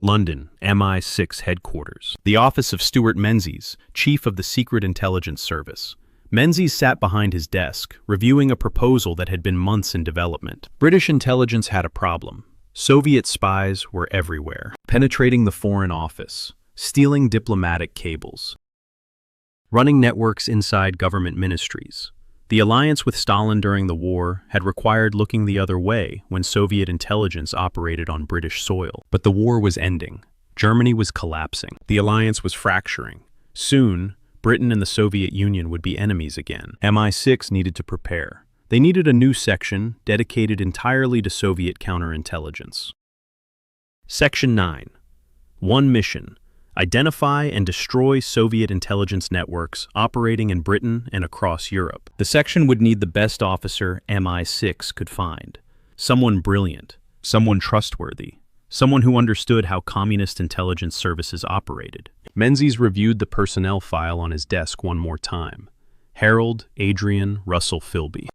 London, MI6 headquarters. The office of Stuart Menzies, chief of the Secret Intelligence Service. Menzies sat behind his desk, reviewing a proposal that had been months in development. British intelligence had a problem. Soviet spies were everywhere, penetrating the Foreign Office, stealing diplomatic cables, running networks inside government ministries. The alliance with Stalin during the war had required looking the other way when Soviet intelligence operated on British soil. But the war was ending. Germany was collapsing. The alliance was fracturing. Soon, Britain and the Soviet Union would be enemies again. MI6 needed to prepare. They needed a new section dedicated entirely to Soviet counterintelligence. Section 9. One mission. Identify and destroy Soviet intelligence networks operating in Britain and across Europe. The section would need the best officer MI6 could find. Someone brilliant, someone trustworthy, someone who understood how communist intelligence services operated. Menzies reviewed the personnel file on his desk one more time. Harold Adrian Russell Philby.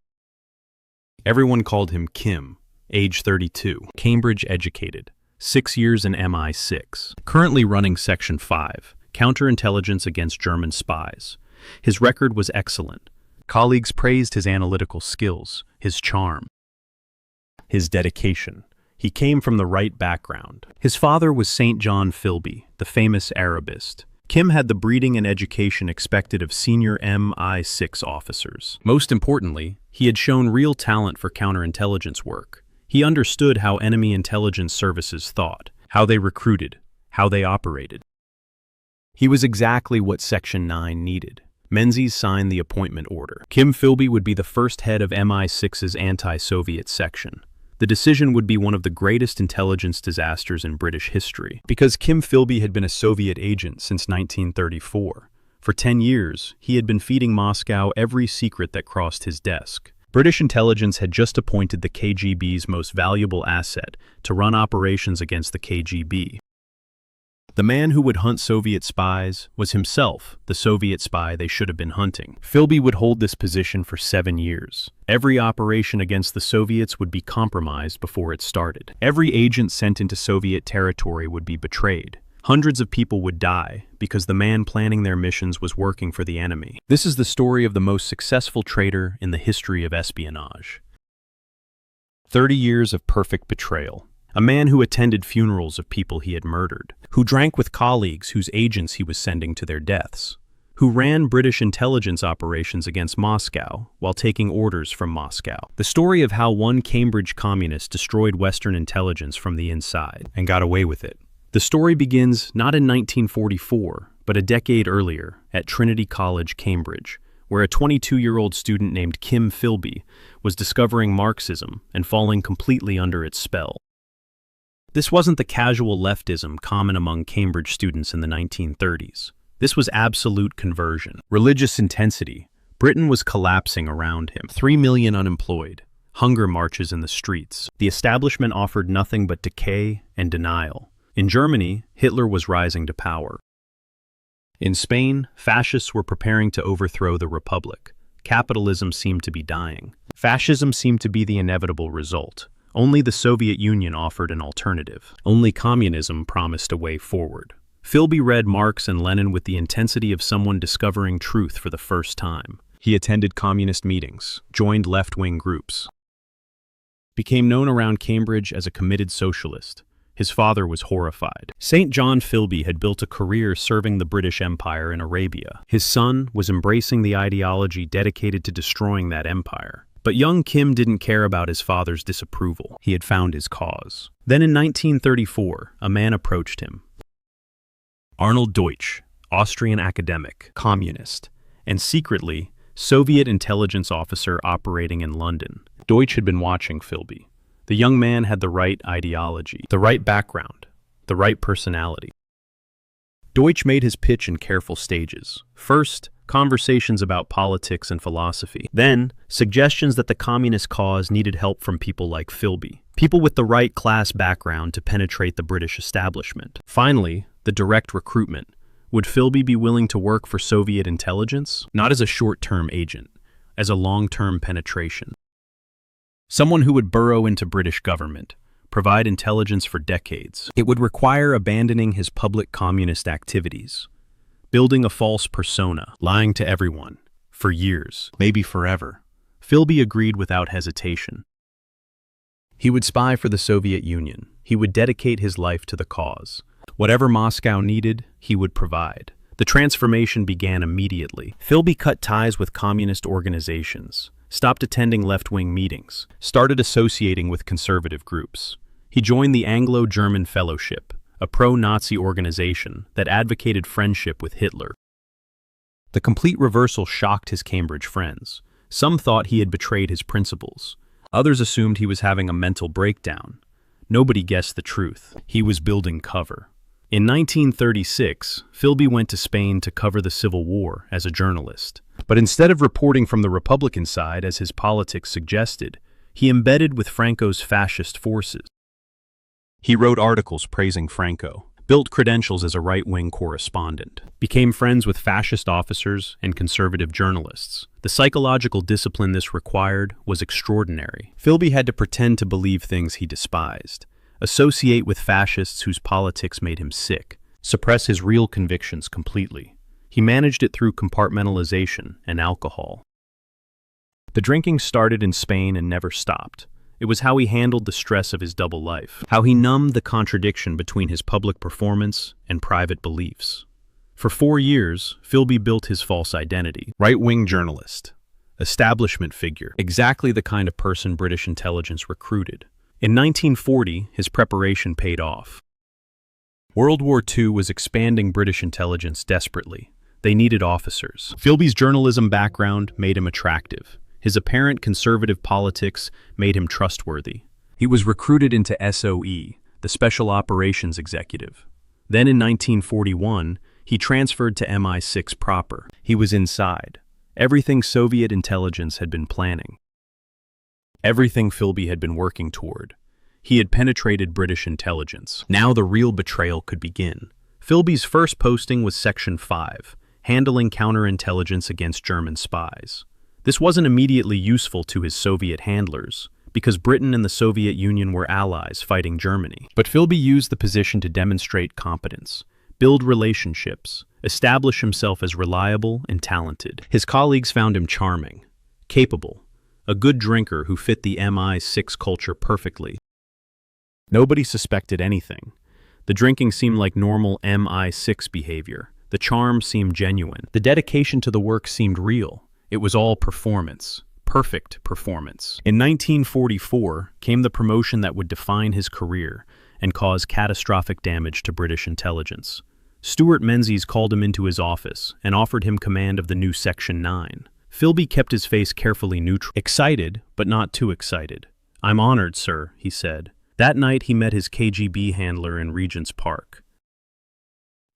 Everyone called him Kim, age 32, Cambridge educated. 6 years in MI6, currently running Section 5, counterintelligence against German spies. His record was excellent. Colleagues praised his analytical skills, his charm, his dedication. He came from the right background. His father was St. John Philby, the famous Arabist. Kim had the breeding and education expected of senior MI6 officers. Most importantly, he had shown real talent for counterintelligence work. He understood how enemy intelligence services thought, how they recruited, how they operated. He was exactly what Section 9 needed. Menzies signed the appointment order. Kim Philby would be the first head of MI6's anti-Soviet section. The decision would be one of the greatest intelligence disasters in British history, because Kim Philby had been a Soviet agent since 1934. For 10 years, he had been feeding Moscow every secret that crossed his desk. British intelligence had just appointed the KGB's most valuable asset to run operations against the KGB. The man who would hunt Soviet spies was himself the Soviet spy they should have been hunting. Philby would hold this position for 7 years. Every operation against the Soviets would be compromised before it started. Every agent sent into Soviet territory would be betrayed. Hundreds of people would die because the man planning their missions was working for the enemy. This is the story of the most successful traitor in the history of espionage. 30 years of perfect betrayal. A man who attended funerals of people he had murdered, who drank with colleagues whose agents he was sending to their deaths, who ran British intelligence operations against Moscow while taking orders from Moscow. The story of how one Cambridge communist destroyed Western intelligence from the inside and got away with it. The story begins not in 1944, but a decade earlier at Trinity College, Cambridge, where a 22-year-old student named Kim Philby was discovering Marxism and falling completely under its spell. This wasn't the casual leftism common among Cambridge students in the 1930s. This was absolute conversion. Religious intensity. Britain was collapsing around him. 3 million unemployed. Hunger marches in the streets. The establishment offered nothing but decay and denial. In Germany, Hitler was rising to power. In Spain, fascists were preparing to overthrow the Republic. Capitalism seemed to be dying. Fascism seemed to be the inevitable result. Only the Soviet Union offered an alternative. Only communism promised a way forward. Philby read Marx and Lenin with the intensity of someone discovering truth for the first time. He attended communist meetings, joined left-wing groups, became known around Cambridge as a committed socialist. His father was horrified. St. John Philby had built a career serving the British Empire in Arabia. His son was embracing the ideology dedicated to destroying that empire. But young Kim didn't care about his father's disapproval. He had found his cause. Then in 1934, a man approached him. Arnold Deutsch, Austrian academic, communist, and secretly, Soviet intelligence officer operating in London. Deutsch had been watching Philby. The young man had the right ideology, the right background, the right personality. Deutsch made his pitch in careful stages. First, conversations about politics and philosophy. Then, suggestions that the communist cause needed help from people like Philby, people with the right class background to penetrate the British establishment. Finally, the direct recruitment. Would Philby be willing to work for Soviet intelligence? Not as a short-term agent, as a long-term penetration. Someone who would burrow into British government, provide intelligence for decades. It would require abandoning his public communist activities, building a false persona, lying to everyone, for years, maybe forever. Philby agreed without hesitation. He would spy for the Soviet Union. He would dedicate his life to the cause. Whatever Moscow needed, he would provide. The transformation began immediately. Philby cut ties with communist organizations, stopped attending left-wing meetings, started associating with conservative groups. He joined the Anglo-German Fellowship, a pro-Nazi organization that advocated friendship with Hitler. The complete reversal shocked his Cambridge friends. Some thought he had betrayed his principles. Others assumed he was having a mental breakdown. Nobody guessed the truth. He was building cover. In 1936, Philby went to Spain to cover the Civil War as a journalist. But instead of reporting from the Republican side as his politics suggested, he embedded with Franco's fascist forces. He wrote articles praising Franco, built credentials as a right-wing correspondent, became friends with fascist officers and conservative journalists. The psychological discipline this required was extraordinary. Philby had to pretend to believe things he despised, associate with fascists whose politics made him sick, suppress his real convictions completely. He managed it through compartmentalization and alcohol. The drinking started in Spain and never stopped. It was how he handled the stress of his double life, how he numbed the contradiction between his public performance and private beliefs. For 4 years, Philby built his false identity. Right-wing journalist, establishment figure, exactly the kind of person British intelligence recruited. In 1940, his preparation paid off. World War II was expanding British intelligence desperately. They needed officers. Philby's journalism background made him attractive. His apparent conservative politics made him trustworthy. He was recruited into SOE, the Special Operations Executive. Then in 1941, he transferred to MI6 proper. He was inside. Everything Soviet intelligence had been planning. Everything Philby had been working toward. He had penetrated British intelligence. Now the real betrayal could begin. Philby's first posting was Section 5, handling counterintelligence against German spies. This wasn't immediately useful to his Soviet handlers, because Britain and the Soviet Union were allies fighting Germany. But Philby used the position to demonstrate competence, build relationships, establish himself as reliable and talented. His colleagues found him charming, capable, a good drinker who fit the MI6 culture perfectly. Nobody suspected anything. The drinking seemed like normal MI6 behavior. The charm seemed genuine. The dedication to the work seemed real. It was all performance, perfect performance. In 1944 came the promotion that would define his career and cause catastrophic damage to British intelligence. Stuart Menzies called him into his office and offered him command of the new Section 9. Philby kept his face carefully neutral. Excited, but not too excited. "I'm honored, sir," he said. That night he met his KGB handler in Regent's Park.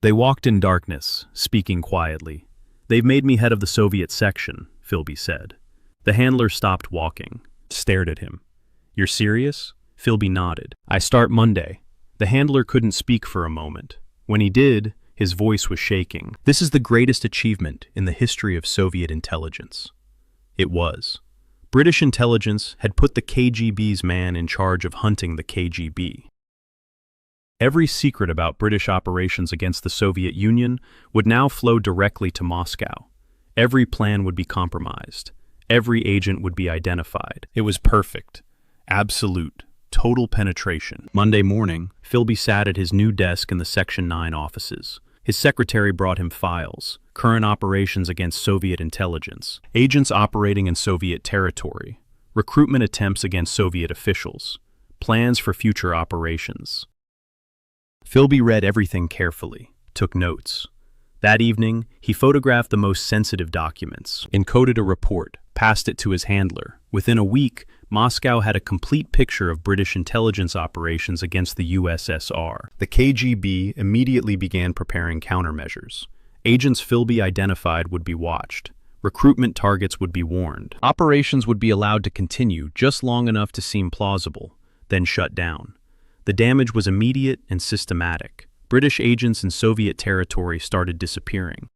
They walked in darkness, speaking quietly. "They've made me head of the Soviet section," Philby said. The handler stopped walking, stared at him. "You're serious?" Philby nodded. "I start Monday." The handler couldn't speak for a moment. When he did, his voice was shaking. "This is the greatest achievement in the history of Soviet intelligence." It was. British intelligence had put the KGB's man in charge of hunting the KGB. Every secret about British operations against the Soviet Union would now flow directly to Moscow. Every plan would be compromised. Every agent would be identified. It was perfect. Absolute, total penetration. Monday morning, Philby sat at his new desk in the Section 9 offices. His secretary brought him files, current operations against Soviet intelligence, agents operating in Soviet territory, recruitment attempts against Soviet officials, plans for future operations. Philby read everything carefully, took notes. That evening, he photographed the most sensitive documents, encoded a report, passed it to his handler. Within a week, Moscow had a complete picture of British intelligence operations against the USSR. The KGB immediately began preparing countermeasures. Agents Philby identified would be watched. Recruitment targets would be warned. Operations would be allowed to continue just long enough to seem plausible, then shut down. The damage was immediate and systematic. British agents in Soviet territory started disappearing.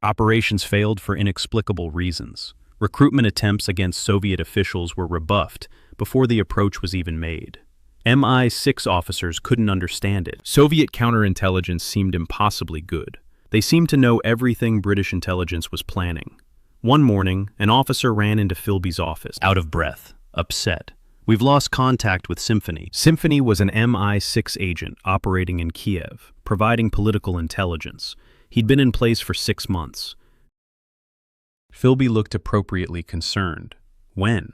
Operations failed for inexplicable reasons. Recruitment attempts against Soviet officials were rebuffed before the approach was even made. MI6 officers couldn't understand it. Soviet counterintelligence seemed impossibly good. They seemed to know everything British intelligence was planning. One morning, an officer ran into Philby's office, out of breath, upset. "We've lost contact with Symphony." Symphony was an MI6 agent operating in Kiev, providing political intelligence. He'd been in place for 6 months. Philby looked appropriately concerned. When?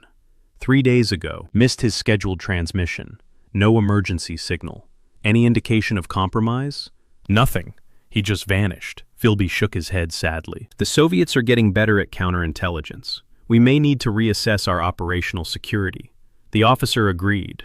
3 days ago. Missed his scheduled transmission. No emergency signal. Any indication of compromise? Nothing. He just vanished. Philby shook his head sadly. The Soviets are getting better at counterintelligence. We may need to reassess our operational security. The officer agreed.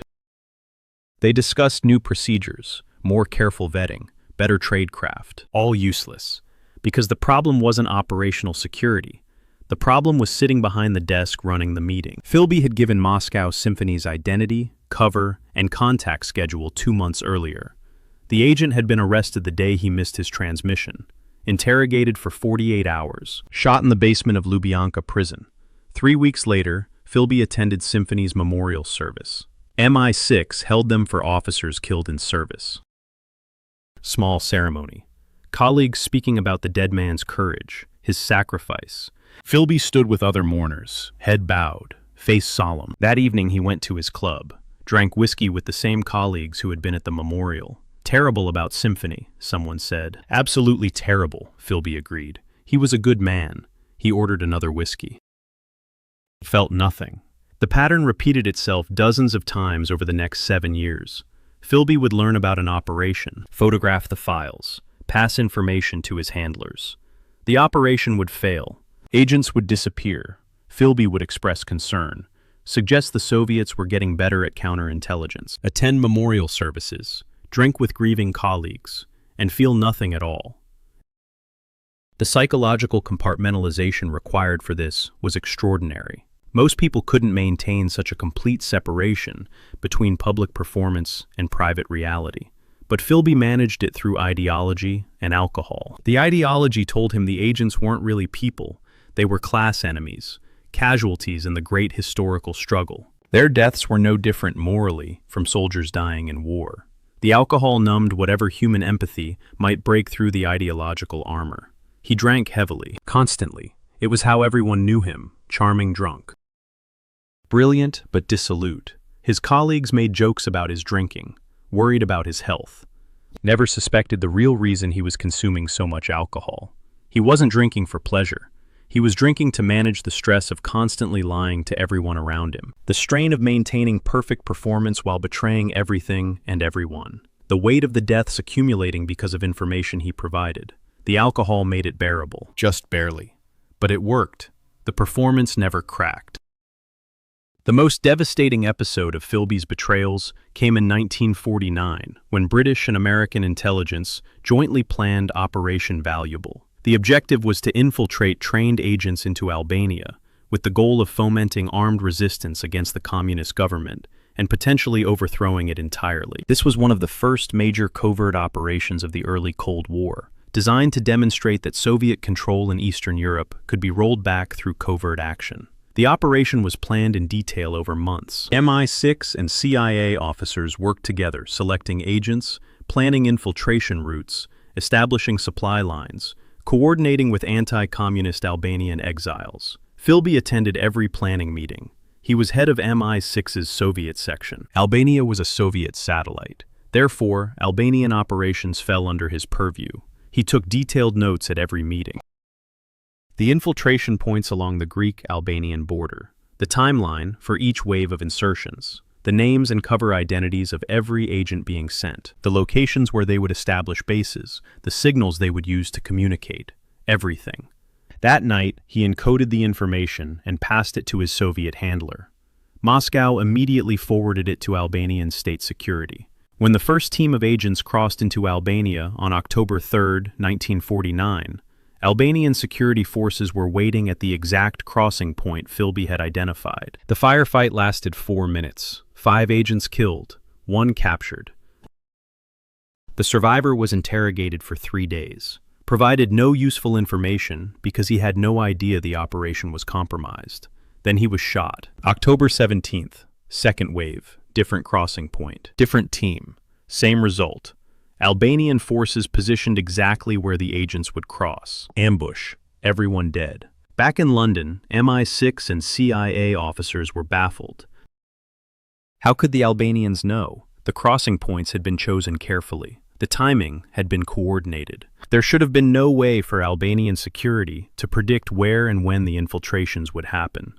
They discussed new procedures, more careful vetting, better tradecraft. All useless. Because the problem wasn't operational security. The problem was sitting behind the desk running the meeting. Philby had given Moscow Symphony's identity, cover, and contact schedule 2 months earlier. The agent had been arrested the day he missed his transmission, interrogated for 48 hours, shot in the basement of Lubyanka prison. 3 weeks later, Philby attended Symphony's memorial service. MI6 held them for officers killed in service. Small ceremony. Colleagues speaking about the dead man's courage, his sacrifice. Philby stood with other mourners, head bowed, face solemn. That evening he went to his club, drank whiskey with the same colleagues who had been at the memorial. Terrible about Symphony, someone said. Absolutely terrible, Philby agreed. He was a good man. He ordered another whiskey. Felt nothing. The pattern repeated itself dozens of times over the next 7 years. Philby would learn about an operation, photograph the files, pass information to his handlers. The operation would fail. Agents would disappear. Philby would express concern, suggest the Soviets were getting better at counterintelligence, attend memorial services, drink with grieving colleagues, and feel nothing at all. The psychological compartmentalization required for this was extraordinary. Most people couldn't maintain such a complete separation between public performance and private reality. But Philby managed it through ideology and alcohol. The ideology told him the agents weren't really people. They were class enemies, casualties in the great historical struggle. Their deaths were no different morally from soldiers dying in war. The alcohol numbed whatever human empathy might break through the ideological armor. He drank heavily, constantly. It was how everyone knew him, charming drunk. Brilliant but dissolute. His colleagues made jokes about his drinking, worried about his health. Never suspected the real reason he was consuming so much alcohol. He wasn't drinking for pleasure. He was drinking to manage the stress of constantly lying to everyone around him. The strain of maintaining perfect performance while betraying everything and everyone. The weight of the deaths accumulating because of information he provided. The alcohol made it bearable, just barely. But it worked. The performance never cracked. The most devastating episode of Philby's betrayals came in 1949, when British and American intelligence jointly planned Operation Valuable. The objective was to infiltrate trained agents into Albania, with the goal of fomenting armed resistance against the communist government and potentially overthrowing it entirely. This was one of the first major covert operations of the early Cold War, designed to demonstrate that Soviet control in Eastern Europe could be rolled back through covert action. The operation was planned in detail over months. MI6 and CIA officers worked together, selecting agents, planning infiltration routes, establishing supply lines, coordinating with anti-communist Albanian exiles. Philby attended every planning meeting. He was head of MI6's Soviet section. Albania was a Soviet satellite. Therefore, Albanian operations fell under his purview. He took detailed notes at every meeting. The infiltration points along the Greek-Albanian border, the timeline for each wave of insertions, the names and cover identities of every agent being sent, the locations where they would establish bases, the signals they would use to communicate, everything. That night, he encoded the information and passed it to his Soviet handler. Moscow immediately forwarded it to Albanian state security. When the first team of agents crossed into Albania on October 3, 1949, Albanian security forces were waiting at the exact crossing point Philby had identified. The firefight lasted 4 minutes. 5 agents killed, 1 captured. The survivor was interrogated for 3 days, provided no useful information because he had no idea the operation was compromised. Then he was shot. October 17th, second wave, different crossing point. Different team, same result. Albanian forces positioned exactly where the agents would cross. Ambush, everyone dead. Back in London, MI6 and CIA officers were baffled. How could the Albanians know? The crossing points had been chosen carefully. The timing had been coordinated. There should have been no way for Albanian security to predict where and when the infiltrations would happen,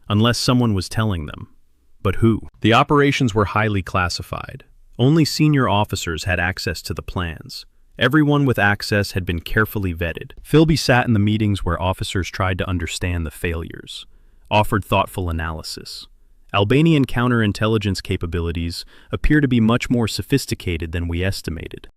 unless someone was telling them. But who? The operations were highly classified. Only senior officers had access to the plans. Everyone with access had been carefully vetted. Philby sat in the meetings where officers tried to understand the failures, offered thoughtful analysis. Albanian counterintelligence capabilities appear to be much more sophisticated than we estimated.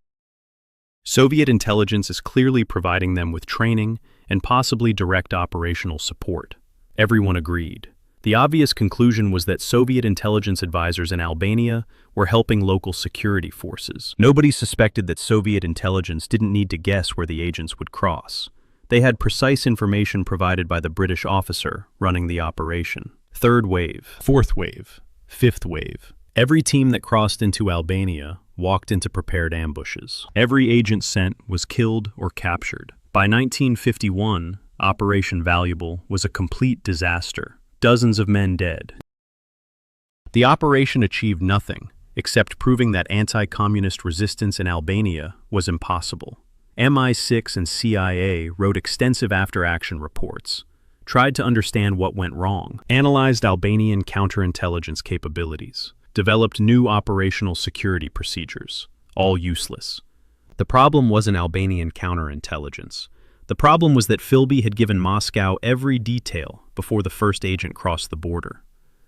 Soviet intelligence is clearly providing them with training and possibly direct operational support. Everyone agreed. The obvious conclusion was that Soviet intelligence advisors in Albania were helping local security forces. Nobody suspected that Soviet intelligence didn't need to guess where the agents would cross. They had precise information provided by the British officer running the operation. Third wave, fourth wave, fifth wave. Every team that crossed into Albania walked into prepared ambushes. Every agent sent was killed or captured. By 1951, Operation Valuable was a complete disaster. Dozens of men dead. The operation achieved nothing except proving that anti-communist resistance in Albania was impossible. MI6 and CIA wrote extensive after-action reports, tried to understand what went wrong, analyzed Albanian counterintelligence capabilities, developed new operational security procedures, all useless. The problem wasn't Albanian counterintelligence. The problem was that Philby had given Moscow every detail before the first agent crossed the border.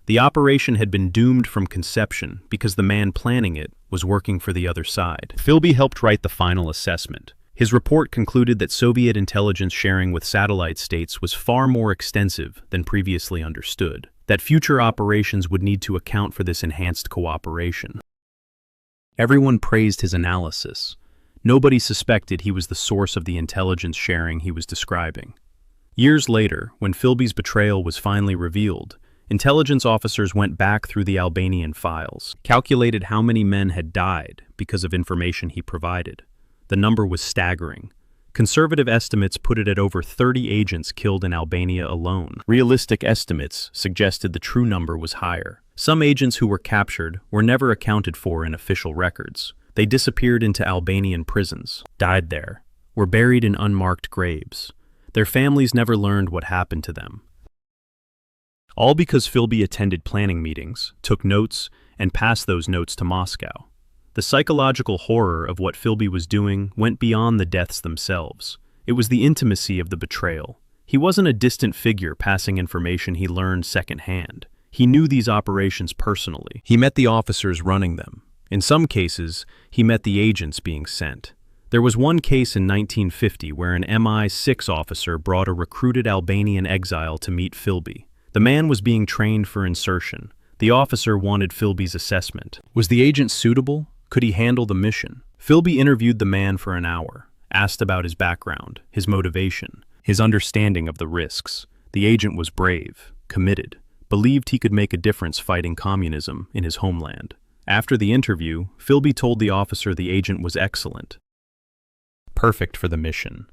The operation had been doomed from conception because the man planning it was working for the other side. Philby helped write the final assessment. His report concluded that Soviet intelligence sharing with satellite states was far more extensive than previously understood, that future operations would need to account for this enhanced cooperation. Everyone praised his analysis. Nobody suspected he was the source of the intelligence sharing he was describing. Years later, when Philby's betrayal was finally revealed, intelligence officers went back through the Albanian files, calculated how many men had died because of information he provided. The number was staggering. Conservative estimates put it at over 30 agents killed in Albania alone. Realistic estimates suggested the true number was higher. Some agents who were captured were never accounted for in official records. They disappeared into Albanian prisons, died there, were buried in unmarked graves. Their families never learned what happened to them. All because Philby attended planning meetings, took notes, and passed those notes to Moscow. The psychological horror of what Philby was doing went beyond the deaths themselves. It was the intimacy of the betrayal. He wasn't a distant figure passing information he learned secondhand. He knew these operations personally. He met the officers running them. In some cases, he met the agents being sent. There was one case in 1950 where an MI6 officer brought a recruited Albanian exile to meet Philby. The man was being trained for insertion. The officer wanted Philby's assessment. Was the agent suitable? Could he handle the mission? Philby interviewed the man for an hour, asked about his background, his motivation, his understanding of the risks. The agent was brave, committed, believed he could make a difference fighting communism in his homeland. After the interview, Philby told the officer the agent was excellent, perfect for the mission.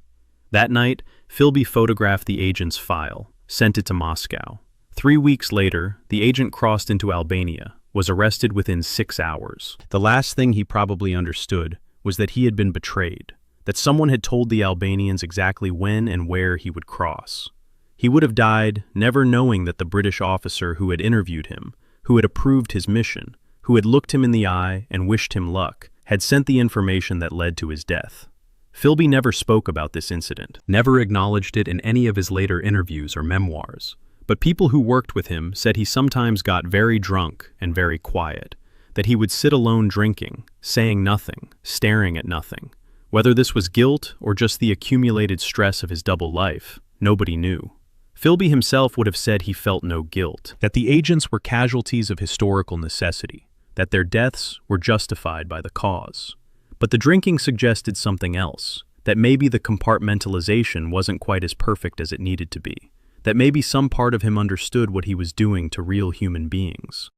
That night, Philby photographed the agent's file, sent it to Moscow. 3 weeks later, the agent crossed into Albania, was arrested within 6 hours. The last thing he probably understood was that he had been betrayed, that someone had told the Albanians exactly when and where he would cross. He would have died never knowing that the British officer who had interviewed him, who had approved his mission, who had looked him in the eye and wished him luck, had sent the information that led to his death. Philby never spoke about this incident, never acknowledged it in any of his later interviews or memoirs. But people who worked with him said he sometimes got very drunk and very quiet, that he would sit alone drinking, saying nothing, staring at nothing. Whether this was guilt or just the accumulated stress of his double life, nobody knew. Philby himself would have said he felt no guilt, that the agents were casualties of historical necessity, that their deaths were justified by the cause. But the drinking suggested something else, that maybe the compartmentalization wasn't quite as perfect as it needed to be, that maybe some part of him understood what he was doing to real human beings.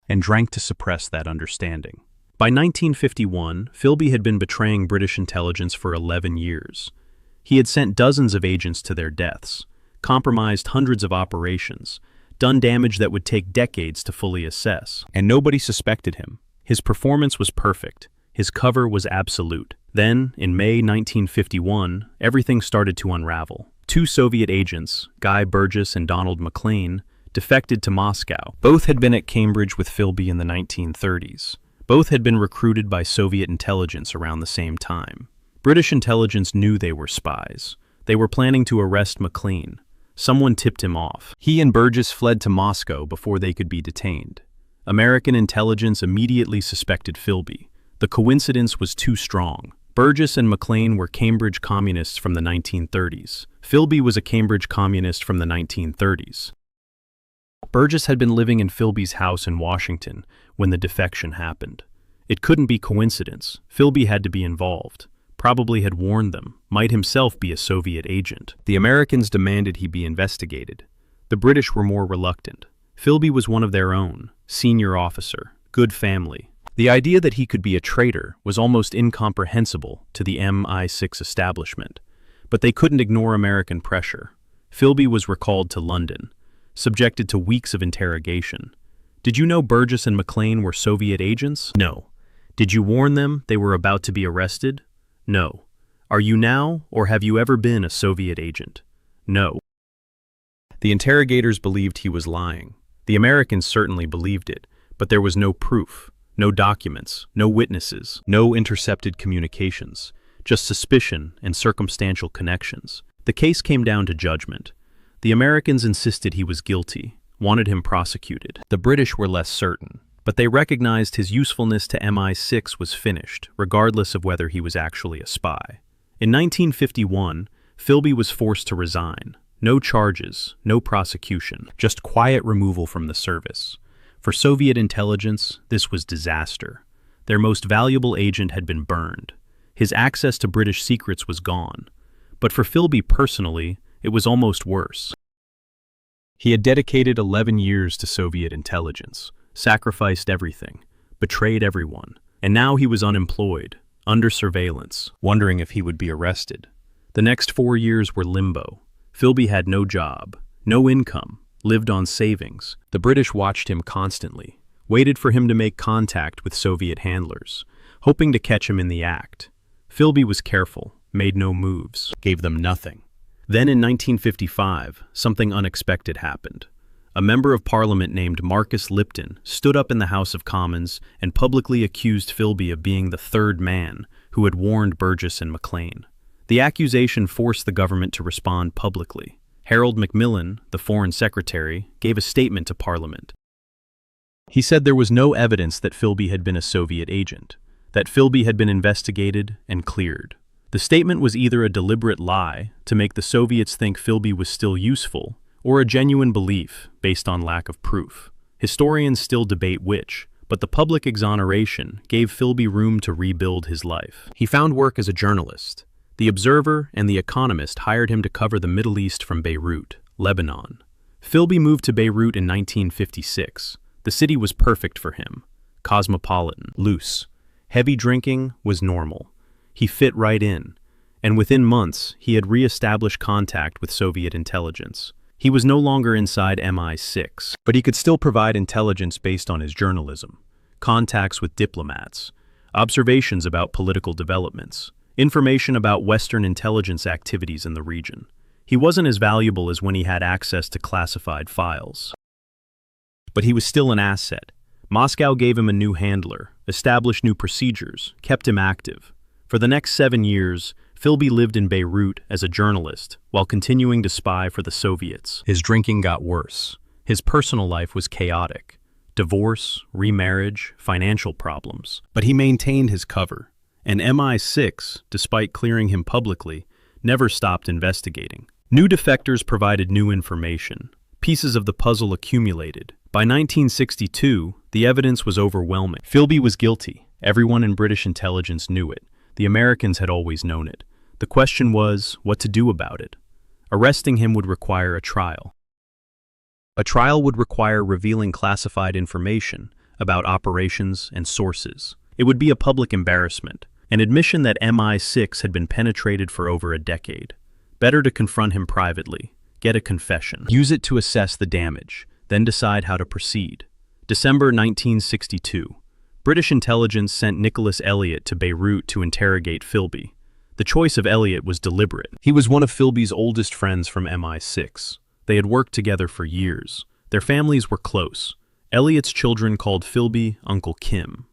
and drank to suppress that understanding. By 1951, Philby had been betraying British intelligence for 11 years. He had sent dozens of agents to their deaths, compromised hundreds of operations, done damage that would take decades to fully assess, and nobody suspected him. His performance was perfect. His cover was absolute. Then, in May 1951, everything started to unravel. Two Soviet agents, Guy Burgess and Donald MacLean, defected to Moscow. Both had been at Cambridge with Philby in the 1930s. Both had been recruited by Soviet intelligence around the same time. British intelligence knew they were spies. They were planning to arrest MacLean. Someone tipped him off. He and Burgess fled to Moscow before they could be detained. American intelligence immediately suspected Philby. The coincidence was too strong. Burgess and MacLean were Cambridge communists from the 1930s. Philby was a Cambridge communist from the 1930s. Burgess had been living in Philby's house in Washington when the defection happened. It couldn't be coincidence. Philby had to be involved. Probably had warned them, might himself be a Soviet agent. The Americans demanded he be investigated. The British were more reluctant. Philby was one of their own, senior officer, good family. The idea that he could be a traitor was almost incomprehensible to the MI6 establishment, but they couldn't ignore American pressure. Philby was recalled to London, subjected to weeks of interrogation. Did you know Burgess and MacLean were Soviet agents? No. Did you warn them they were about to be arrested? No. Are you now, or have you ever been a Soviet agent? No. The interrogators believed he was lying. The Americans certainly believed it, but there was no proof, no documents, no witnesses, no intercepted communications, just suspicion and circumstantial connections. The case came down to judgment. The Americans insisted he was guilty, wanted him prosecuted. The British were less certain, but they recognized his usefulness to MI6 was finished, regardless of whether he was actually a spy. In 1951, Philby was forced to resign. No charges, no prosecution, just quiet removal from the service. For Soviet intelligence, this was disaster. Their most valuable agent had been burned. His access to British secrets was gone. But for Philby personally, it was almost worse. He had dedicated 11 years to Soviet intelligence, sacrificed everything, betrayed everyone, and now he was unemployed, under surveillance, wondering if he would be arrested. The next 4 years were limbo. Philby had no job, no income, lived on savings. The British watched him constantly, waited for him to make contact with Soviet handlers, hoping to catch him in the act. Philby was careful, made no moves, gave them nothing. Then in 1955, something unexpected happened. A member of parliament named Marcus Lipton stood up in the House of Commons and publicly accused Philby of being the third man who had warned Burgess and MacLean. The accusation forced the government to respond publicly. Harold Macmillan, the Foreign Secretary, gave a statement to Parliament. He said there was no evidence that Philby had been a Soviet agent, that Philby had been investigated and cleared. The statement was either a deliberate lie to make the Soviets think Philby was still useful, or a genuine belief based on lack of proof. Historians still debate which, but the public exoneration gave Philby room to rebuild his life. He found work as a journalist. The Observer and The Economist hired him to cover the Middle East from Beirut, Lebanon. Philby moved to Beirut in 1956. The city was perfect for him. Cosmopolitan, loose. Heavy drinking was normal. He fit right in, and within months, he had re-established contact with Soviet intelligence. He was no longer inside MI6, but he could still provide intelligence based on his journalism, contacts with diplomats, observations about political developments, information about Western intelligence activities in the region. He wasn't as valuable as when he had access to classified files. But he was still an asset. Moscow gave him a new handler, established new procedures, kept him active. For the next 7 years, Philby lived in Beirut as a journalist while continuing to spy for the Soviets. His drinking got worse. His personal life was chaotic. Divorce, remarriage, financial problems. But he maintained his cover. And MI6, despite clearing him publicly, never stopped investigating. New defectors provided new information. Pieces of the puzzle accumulated. By 1962, the evidence was overwhelming. Philby was guilty. Everyone in British intelligence knew it. The Americans had always known it. The question was, what to do about it? Arresting him would require a trial. A trial would require revealing classified information, about operations and sources. It would be a public embarrassment, an admission that MI6 had been penetrated for over a decade. Better to confront him privately, get a confession, use it to assess the damage, then decide how to proceed. December 1962. British intelligence sent Nicholas Elliott to Beirut to interrogate Philby. The choice of Elliott was deliberate. He was one of Philby's oldest friends from MI6. They had worked together for years. Their families were close. Elliott's children called Philby Uncle Kim.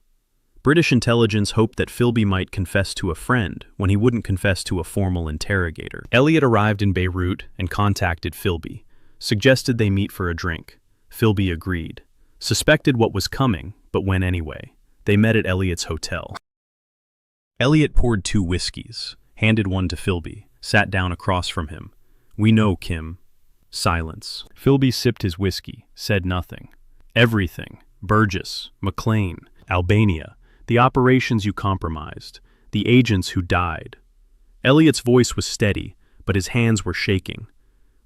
British intelligence hoped that Philby might confess to a friend when he wouldn't confess to a formal interrogator. Elliott arrived in Beirut and contacted Philby, suggested they meet for a drink. Philby agreed, suspected what was coming, but went anyway. They met at Elliott's hotel. Elliott poured 2 whiskeys, handed one to Philby, sat down across from him. "We know, Kim." Silence. Philby sipped his whiskey, said nothing. "Everything. Burgess, McLean, Albania, the operations you compromised, the agents who died." Elliott's voice was steady, but his hands were shaking.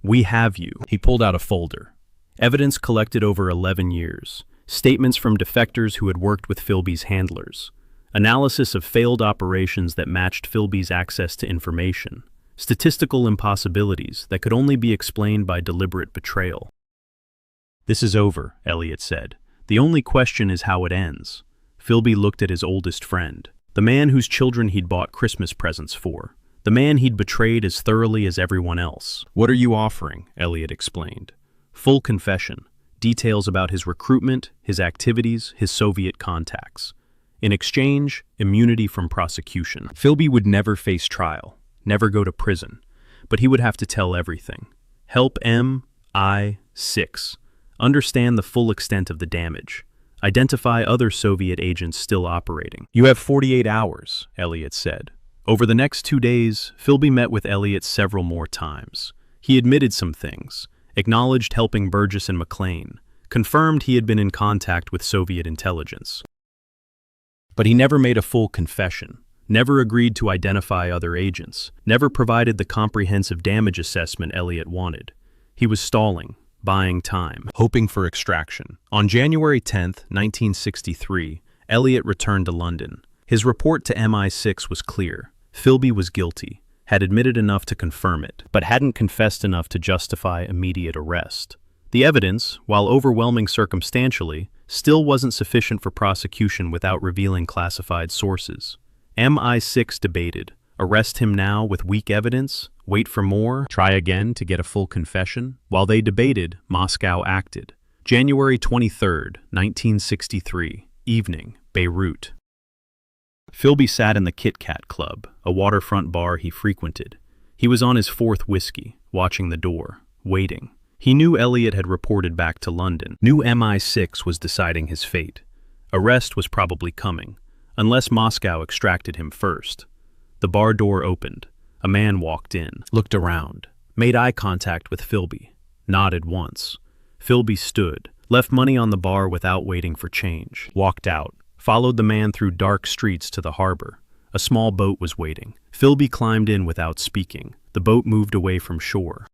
"We have you." He pulled out a folder. Evidence collected over 11 years. Statements from defectors who had worked with Philby's handlers. Analysis of failed operations that matched Philby's access to information. Statistical impossibilities that could only be explained by deliberate betrayal. "This is over," Elliott said. "The only question is how it ends." Philby looked at his oldest friend, the man whose children he'd bought Christmas presents for, the man he'd betrayed as thoroughly as everyone else. "What are you offering?" Elliott explained. "Full confession. Details about his recruitment, his activities, his Soviet contacts. In exchange, immunity from prosecution." Philby would never face trial, never go to prison, but he would have to tell everything. Help MI6 understand the full extent of the damage. Identify other Soviet agents still operating. "You have 48 hours, Elliott said. Over the next 2 days, Philby met with Elliott several more times. He admitted some things, acknowledged helping Burgess and McLean, confirmed he had been in contact with Soviet intelligence. But he never made a full confession, never agreed to identify other agents, never provided the comprehensive damage assessment Elliott wanted. He was stalling, buying time, hoping for extraction. On January 10, 1963, Elliott returned to London. His report to MI6 was clear. Philby was guilty, had admitted enough to confirm it, but hadn't confessed enough to justify immediate arrest. The evidence, while overwhelming circumstantially, still wasn't sufficient for prosecution without revealing classified sources. MI6 debated, arrest him now with weak evidence, wait for more, try again to get a full confession. While they debated, Moscow acted. January 23, 1963, evening, Beirut. Philby sat in the Kit Kat Club, a waterfront bar he frequented. He was on his 4th whiskey, watching the door, waiting. He knew Elliott had reported back to London, knew MI6 was deciding his fate. Arrest was probably coming, unless Moscow extracted him first. The bar door opened. A man walked in, looked around, made eye contact with Philby, nodded once. Philby stood, left money on the bar without waiting for change, walked out, followed the man through dark streets to the harbor. A small boat was waiting. Philby climbed in without speaking. The boat moved away from shore,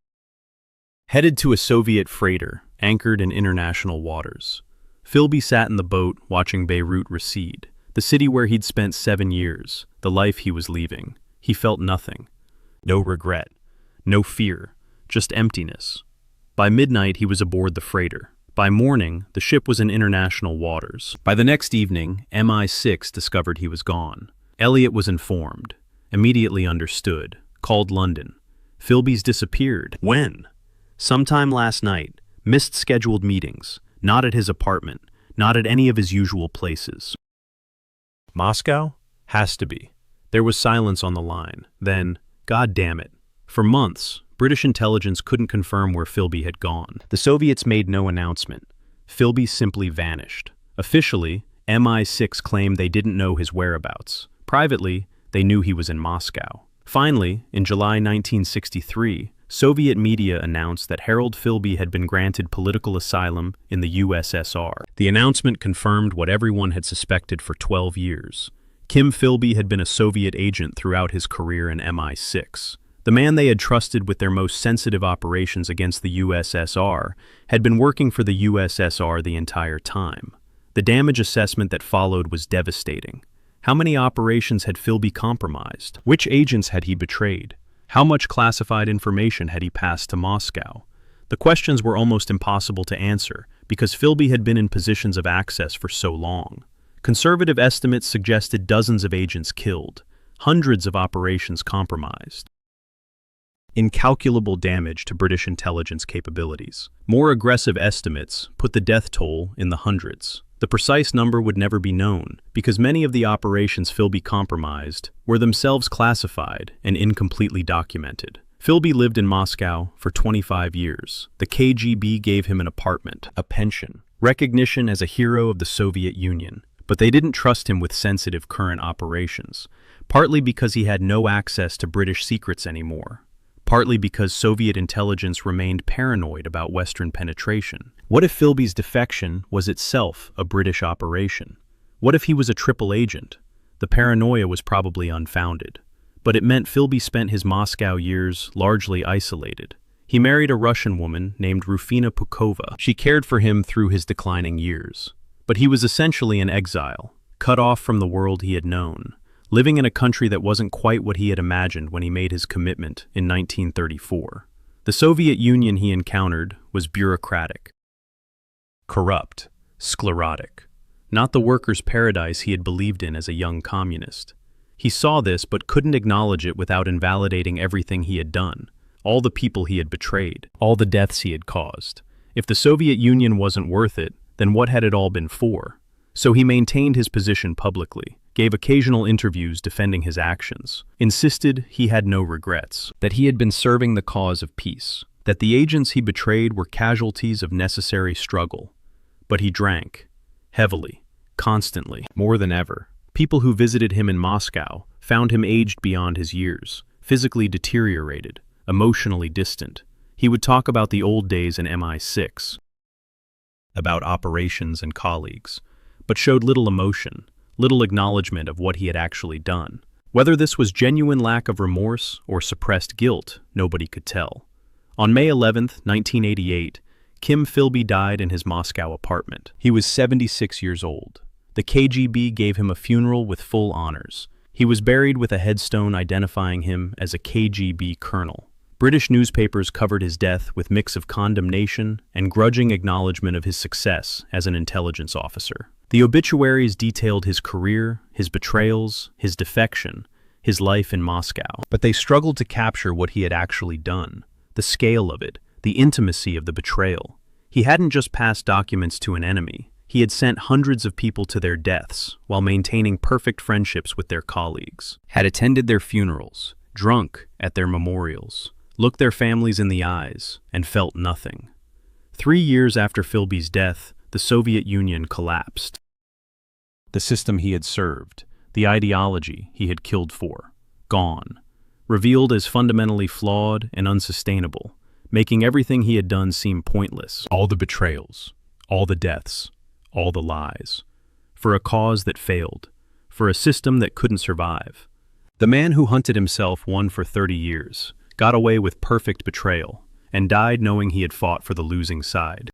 headed to a Soviet freighter, anchored in international waters. Philby sat in the boat, watching Beirut recede, the city where he'd spent 7 years, the life he was leaving. He felt nothing. No regret, no fear, just emptiness. By midnight, he was aboard the freighter. By morning, the ship was in international waters. By the next evening, MI6 discovered he was gone. Elliott was informed, immediately understood, called London. Philby's disappeared. When? Sometime last night. Missed scheduled meetings. Not at his apartment. Not at any of his usual places. Moscow? Has to be. There was silence on the line. Then, God damn it. For months, British intelligence couldn't confirm where Philby had gone. The Soviets made no announcement. Philby simply vanished. Officially, MI6 claimed they didn't know his whereabouts. Privately, they knew he was in Moscow. Finally, in July 1963, Soviet media announced that Harold Philby had been granted political asylum in the USSR. The announcement confirmed what everyone had suspected for 12 years. Kim Philby had been a Soviet agent throughout his career in MI6. The man they had trusted with their most sensitive operations against the USSR had been working for the USSR the entire time. The damage assessment that followed was devastating. How many operations had Philby compromised? Which agents had he betrayed? How much classified information had he passed to Moscow? The questions were almost impossible to answer because Philby had been in positions of access for so long. Conservative estimates suggested dozens of agents killed, hundreds of operations compromised. Incalculable damage to British intelligence capabilities. More aggressive estimates put the death toll in the hundreds. The precise number would never be known because many of the operations Philby compromised were themselves classified and incompletely documented. Philby lived in Moscow for 25 years. The KGB gave him an apartment, a pension, recognition as a hero of the Soviet Union, but they didn't trust him with sensitive current operations, partly because he had no access to British secrets anymore, partly because Soviet intelligence remained paranoid about Western penetration. What if Philby's defection was itself a British operation? What if he was a triple agent? The paranoia was probably unfounded. But it meant Philby spent his Moscow years largely isolated. He married a Russian woman named Rufina Pukova. She cared for him through his declining years. But he was essentially an exile, cut off from the world he had known, living in a country that wasn't quite what he had imagined when he made his commitment in 1934. The Soviet Union he encountered was bureaucratic, corrupt, sclerotic, not the workers' paradise he had believed in as a young communist. He saw this but couldn't acknowledge it without invalidating everything he had done, all the people he had betrayed, all the deaths he had caused. If the Soviet Union wasn't worth it, then what had it all been for? So he maintained his position publicly, gave occasional interviews defending his actions, insisted he had no regrets, that he had been serving the cause of peace, that the agents he betrayed were casualties of necessary struggle. But he drank, heavily, constantly, more than ever. People who visited him in Moscow found him aged beyond his years, physically deteriorated, emotionally distant. He would talk about the old days in MI6, about operations and colleagues, but showed little emotion, little acknowledgement of what he had actually done. Whether this was genuine lack of remorse or suppressed guilt, nobody could tell. On May 11, 1988, Kim Philby died in his Moscow apartment. He was 76 years old. The KGB gave him a funeral with full honors. He was buried with a headstone identifying him as a KGB colonel. British newspapers covered his death with mix of condemnation and grudging acknowledgement of his success as an intelligence officer. The obituaries detailed his career, his betrayals, his defection, his life in Moscow. But they struggled to capture what he had actually done, the scale of it, the intimacy of the betrayal. He hadn't just passed documents to an enemy. He had sent hundreds of people to their deaths while maintaining perfect friendships with their colleagues, had attended their funerals, drunk at their memorials, looked their families in the eyes, and felt nothing. 3 years after Philby's death, the Soviet Union collapsed. The system he had served, the ideology he had killed for, gone, revealed as fundamentally flawed and unsustainable, making everything he had done seem pointless. All the betrayals, all the deaths, all the lies, for a cause that failed, for a system that couldn't survive. The man who hunted himself won for 30 years, got away with perfect betrayal, and died knowing he had fought for the losing side.